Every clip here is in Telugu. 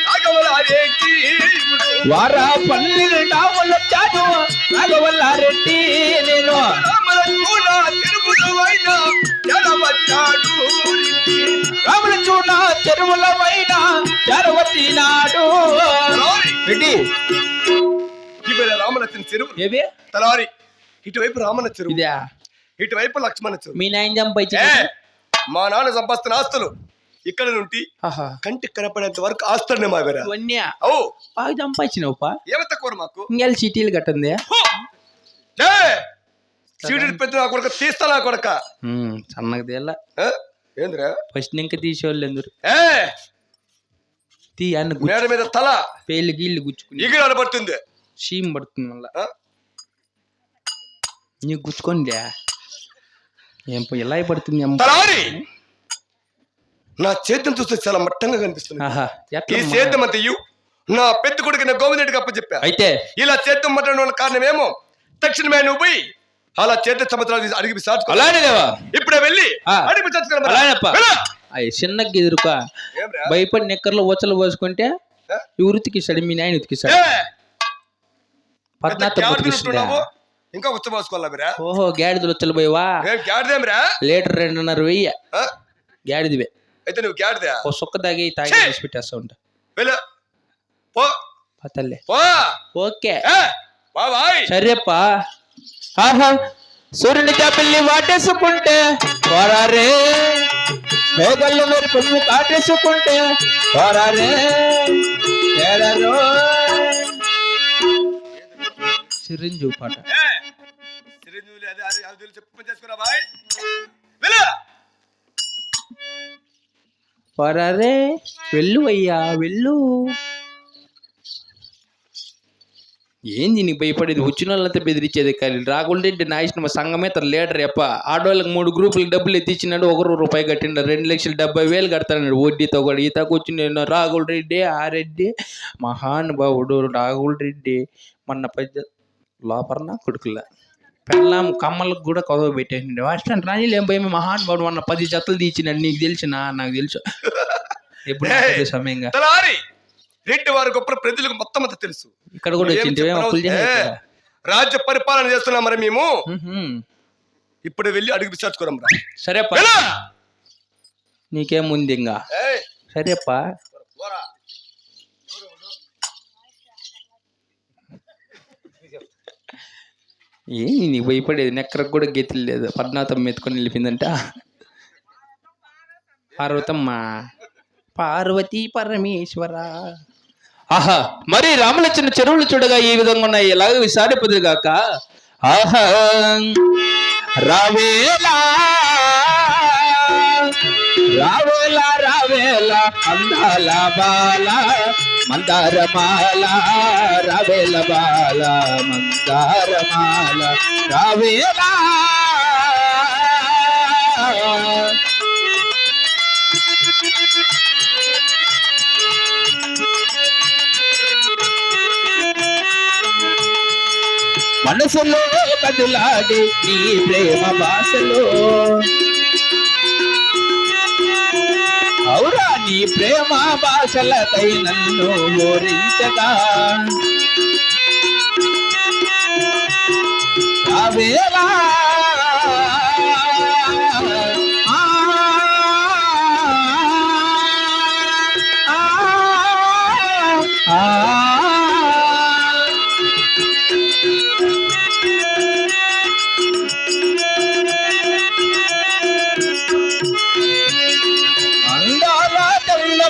రాఘవల్లారెడ్డి వారాపల్లి రాములొచ్చాను రాఘవల్లారెడ్డి నేను రాముల చూడ చెరువుల వైన చరవతి నాడు రెడ్డి రామలక్ష్మణ చెరువు ఏవి తలారి ఇటువైపు రామన్న చెరువు ఇదే ఇటువైపు లక్ష్మణ చెరువు మీ నాయన చంపైతే మా నాన్న సంపాదిస్తున్న ఆస్తులు ఇక్కడ నుండి కంటికి కనపడేంత వరకు ఆస్తులు మావేరా ఓ బాగా చంపాయిచ్చినవుపా ఏమి తక్కువ మాకు ఇంకెళ్ళి సిటీలు కట్టింది సీడీ పెద్ద నా కొడుక తీస్తా నా కొడక సన్నగా తేలా ఏంద్రా ఫస్ట్ ఇంకా తీసేవాళ్ళు ఎందుకు మేడ మీద తల పేర్లు గీళ్ళు గుచ్చుకుని ఎగిరి పడుతుంది షీమ్ పడుతుంది మళ్ళా నీకు గుచ్చుకోండి ఏం ఎలా పడుతుంది నా చేతిని చూస్తే చాలా మట్టంగా కనిపిస్తుంది ఈ సేద్యం అంత నా పెద్ద కొడుకు నా గోవిందరెడ్డికి అప్పచెప్పా అయితే ఇలా చేద్దాం మట్టడం కారణం ఏమో తక్షణమే నువ్వు పోయి అలా చేద్ద సంవత్సరాలు అడిగి ఇప్పుడే వెళ్ళి అయ్యి చిన్నకి ఎదురుక భయపడి నెక్కర్లో ఊచలు పోసుకుంటే ఈ ఉతికిస్తాడు మీ నాయన ఉతికిస్తాడు ఇంకా ఉచ్చ పోసుకోవాలా ఓహో గాడిదలు వచ్చలు పోయివా లీటర్ 2.5 గాడిదివే అయితే నువ్వు గాడిద ఓ సుక్క తాగి తాగి పెట్టేస్తా ఉంటా పతల్లే ఓకే సరేపా ఆహా సూర్యుని చాపిల్లి వాటేసుకుంటే పోరారే మేఘల్లో మరి పొమ్ము కాటేసుకుంటే పోరారే సిరింజు పాట పోరారే వెళ్ళు అయ్యా వెళ్ళు ఏంది నీకు భయపడేది వచ్చిన వాళ్ళంతా బెదిరించేది కానీ రాగులరెడ్డి నాయన సంఘమే తన లీడర్ ఎప్ప ఆడవాళ్ళకి 3 గ్రూపులకు డబ్బులు ఎత్తిచ్చినాడు ₹1 కట్టిండు 2,70,000 కడతాడు వడ్డీతో కూడా ఈతకు వచ్చి నేను రాగులరెడ్డి రెడ్డి మహానుభావుడు రాగులరెడ్డి మొన్న పెద్ద లోపల కొడుకుల పెళ్ళాం కమ్మలకు కూడా కొదవ పెట్టేసిండు అష్టంటే రాజీలు ఏం భయం మహానుభావుడు మొన్న 10 జతలు తీసినాడు నీకు తెలిసినా నాకు తెలుసు ఎప్పుడు సమయంగా రెడ్డి వారి గొప్ప ప్రజలకు మొత్తం అంతా తెలుసు ఇక్కడ కూడా రాజ్య పరిపాలన చేస్తున్నాం మరి మేము ఇప్పుడు వెళ్ళి అడుగు విచారించుకోరం సరేపా నీకేముంది ఇంకా సరేపా ఏంది నీకు భయపడేది నెక్కరకు కూడా గీతలు లేదు పద్నాతం ఎత్తుకొని వెళ్ళిపోయిందంట పార్వతీ పరమేశ్వర ఆహా మరి రామలక్ష్మణ చెరువులు చూడగా ఈ విధంగా ఉన్నాయి ఎలాగ విసారిపోదుగాక ఆహా రావేలా రావేలా రావేలా అందాల బాల మందారమాల రావేల బాల మందారమాల రావేలా మనసులో కదులాడి నీ ప్రేమ భాషలో ఔరా నీ ప్రేమ భాషలకై నన్ను ఓరించగా రావేలా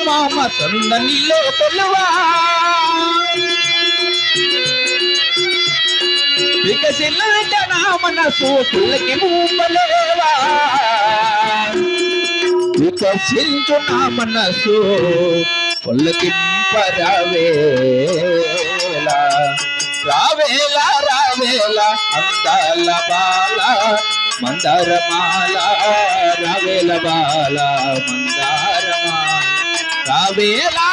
మామ సందనిలో కొలువా వికసిల్లుట నా మనసు పుల్లకి మూపలేవా వికసించు నా మనసు పుల్లకింపరావేలా రావేలా రావేలా అందాల బాల మందారమాల రావేల బాల మందారమాల రావేలా